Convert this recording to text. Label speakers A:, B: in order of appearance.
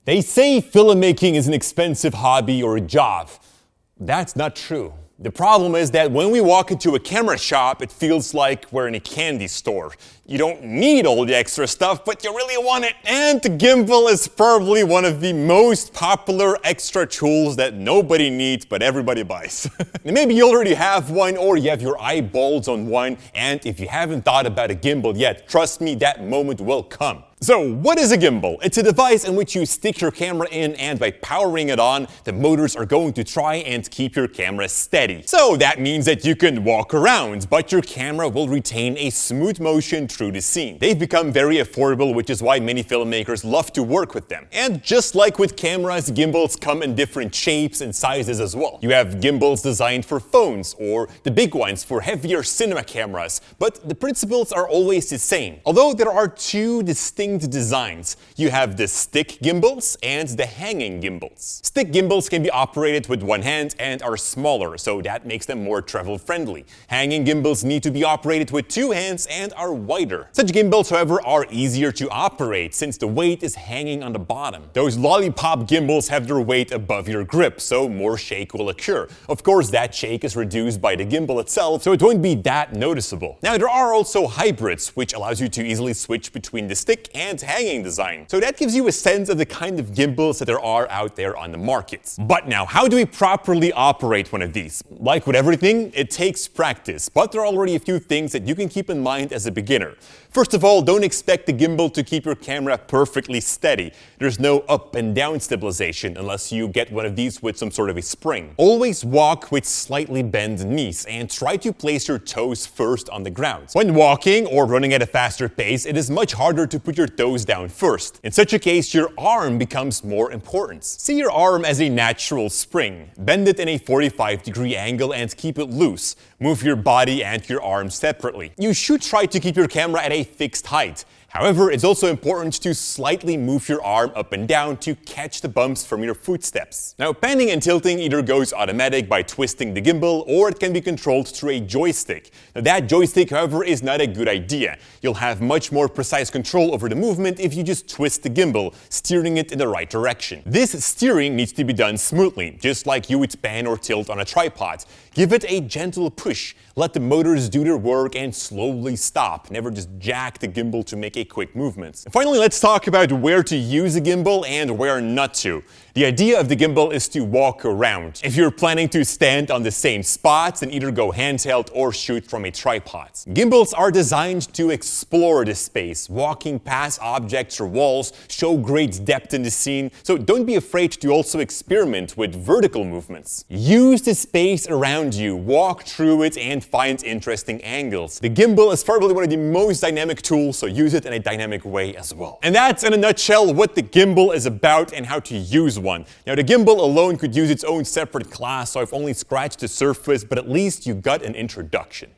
A: They say filmmaking is an expensive hobby or a job. That's not true. The problem is that when we walk into a camera shop, it feels like we're in a candy store. You don't need all the extra stuff, but you really want it. And the gimbal is probably one of the most popular extra tools that nobody needs, but everybody buys. Maybe you already have one, or you have your eyeballs on one, and if you haven't thought about a gimbal yet, trust me, that moment will come. So, what is a gimbal? It's a device in which you stick your camera in, and by powering it on, the motors are going to try and keep your camera steady. So that means that you can walk around, but your camera will retain a smooth motion through the scene. They've become very affordable, which is why many filmmakers love to work with them. And just like with cameras, gimbals come in different shapes and sizes as well. You have gimbals designed for phones, or the big ones for heavier cinema cameras, but the principles are always the same. Although there are two distinct designs. You have the stick gimbals and the hanging gimbals. Stick gimbals can be operated with one hand and are smaller, so that makes them more travel friendly. Hanging gimbals need to be operated with two hands and are wider. Such gimbals, however, are easier to operate since the weight is hanging on the bottom. Those lollipop gimbals have their weight above your grip, so more shake will occur. Of course, that shake is reduced by the gimbal itself, so it won't be that noticeable. Now, there are also hybrids, which allows you to easily switch between the stick and hanging design. So that gives you a sense of the kind of gimbals that there are out there on the market. But now, how do we properly operate one of these? Like with everything, it takes practice, but there are already a few things that you can keep in mind as a beginner. First of all, don't expect the gimbal to keep your camera perfectly steady. There's no up and down stabilization unless you get one of these with some sort of a spring. Always walk with slightly bent knees and try to place your toes first on the ground. When walking or running at a faster pace, it is much harder to put your toes down first. In such a case, your arm becomes more important. See your arm as a natural spring. Bend it in a 45-degree angle and keep it loose. Move your body and your arm separately. You should try to keep your camera at a fixed height. However, it's also important to slightly move your arm up and down to catch the bumps from your footsteps. Now, panning and tilting either goes automatic by twisting the gimbal, or it can be controlled through a joystick. Now, that joystick, however, is not a good idea. You'll have much more precise control over the movement if you just twist the gimbal, steering it in the right direction. This steering needs to be done smoothly, just like you would pan or tilt on a tripod. Give it a gentle push. Let the motors do their work and slowly stop. Never just jack the gimbal to make a quick movement. And finally, let's talk about where to use a gimbal and where not to. The idea of the gimbal is to walk around. If you're planning to stand on the same spots, then either go handheld or shoot from a tripod. Gimbals are designed to explore the space. Walking past objects or walls show great depth in the scene, so don't be afraid to also experiment with vertical movements. Use the space around you, walk through it, and find interesting angles. The gimbal is probably one of the most dynamic tools, so use it in a dynamic way as well. And that's, in a nutshell, what the gimbal is about and how to use one. Now, the gimbal alone could use its own separate class, so I've only scratched the surface, but at least you got an introduction.